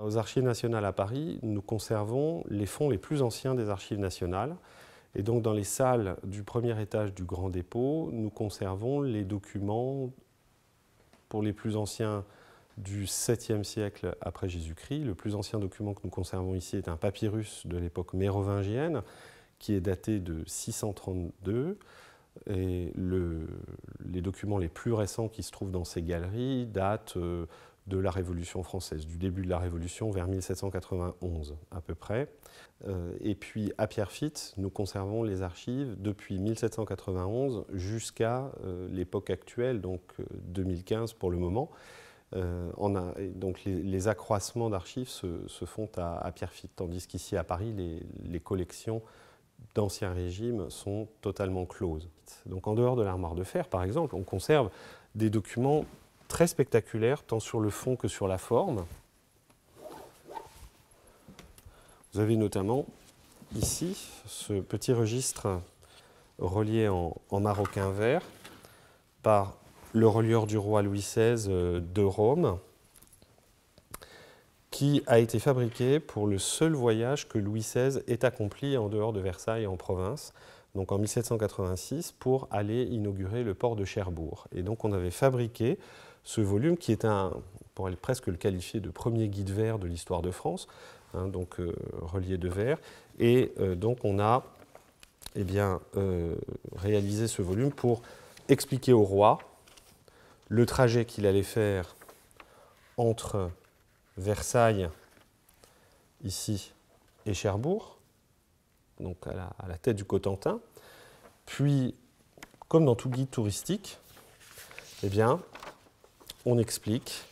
Aux Archives nationales à Paris, nous conservons les fonds les plus anciens des Archives nationales. Et donc dans les salles du premier étage du Grand Dépôt, nous conservons les documents pour les plus anciens du 7e siècle après Jésus-Christ. Le plus ancien document que nous conservons ici est un papyrus de l'époque mérovingienne qui est daté de 632. Et les documents les plus récents qui se trouvent dans ces galeries datent de la Révolution française, du début de la Révolution vers 1791 à peu près. Et puis à Pierrefitte, nous conservons les archives depuis 1791 jusqu'à l'époque actuelle, donc 2015 pour le moment. Donc les accroissements d'archives se font à Pierrefitte, tandis qu'ici à Paris, les collections d'Ancien Régime sont totalement closes. Donc en dehors de l'armoire de fer, par exemple, on conserve des documents très spectaculaires, tant sur le fond que sur la forme. Vous avez notamment ici ce petit registre relié en maroquin vert par le relieur du roi Louis XVI de Rome, qui a été fabriqué pour le seul voyage que Louis XVI ait accompli en dehors de Versailles en province, donc en 1786, pour aller inaugurer le port de Cherbourg. Et donc on avait fabriqué ce volume qui est on pourrait presque le qualifier de premier guide vert de l'histoire de France, donc relié de verre. Et donc on a réalisé ce volume pour expliquer au roi le trajet qu'il allait faire entre Versailles, ici, et Cherbourg, donc à la tête du Cotentin. Puis, comme dans tout guide touristique, on explique,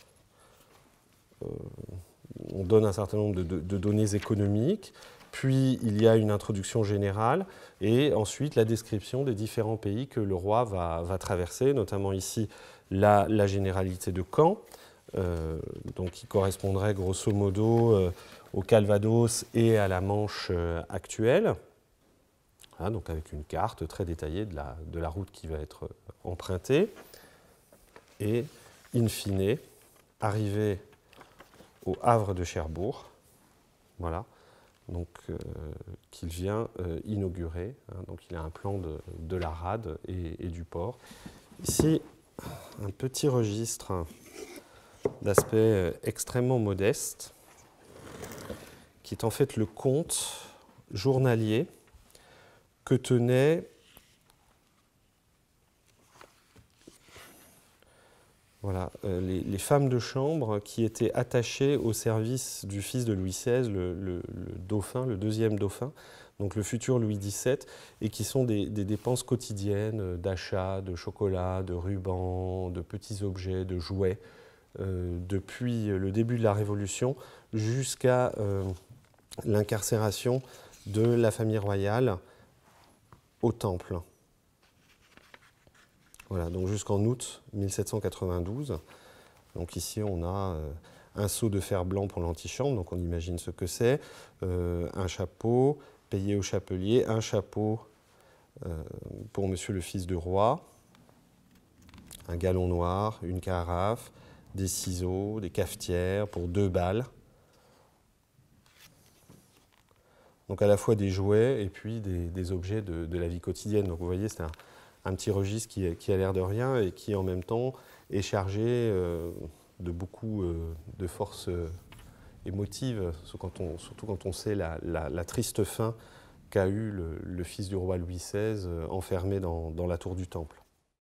on donne un certain nombre de données économiques, puis il y a une introduction générale, et ensuite la description des différents pays que le roi va traverser, notamment ici la généralité de Caen, donc qui correspondrait grosso modo au Calvados et à la Manche actuelle, donc avec une carte très détaillée de la route qui va être empruntée, et in fine, arrivé au Havre de Cherbourg, voilà, donc qu'il vient inaugurer, donc il a un plan de la rade et du port. Ici, un petit registre d'aspect extrêmement modeste, qui est en fait le compte journalier que tenaient les femmes de chambre qui étaient attachées au service du fils de Louis XVI, le dauphin, le deuxième dauphin, donc le futur Louis XVII, et qui sont des dépenses quotidiennes d'achat, de chocolat, de rubans, de petits objets, de jouets, depuis le début de la Révolution jusqu'à l'incarcération de la famille royale au Temple. Voilà, donc jusqu'en août 1792. Donc ici, on a un seau de fer blanc pour l'antichambre, donc on imagine ce que c'est, un chapeau payé au chapelier, un chapeau pour monsieur le fils du roi, un galon noir, une carafe, des ciseaux, des cafetières pour 2 balles. Donc à la fois des jouets et puis des objets de la vie quotidienne. Donc vous voyez, c'est un petit registre qui a l'air de rien et qui en même temps est chargé de beaucoup de force émotive, surtout quand on sait la triste fin qu'a eu le fils du roi Louis XVI enfermé dans la tour du Temple.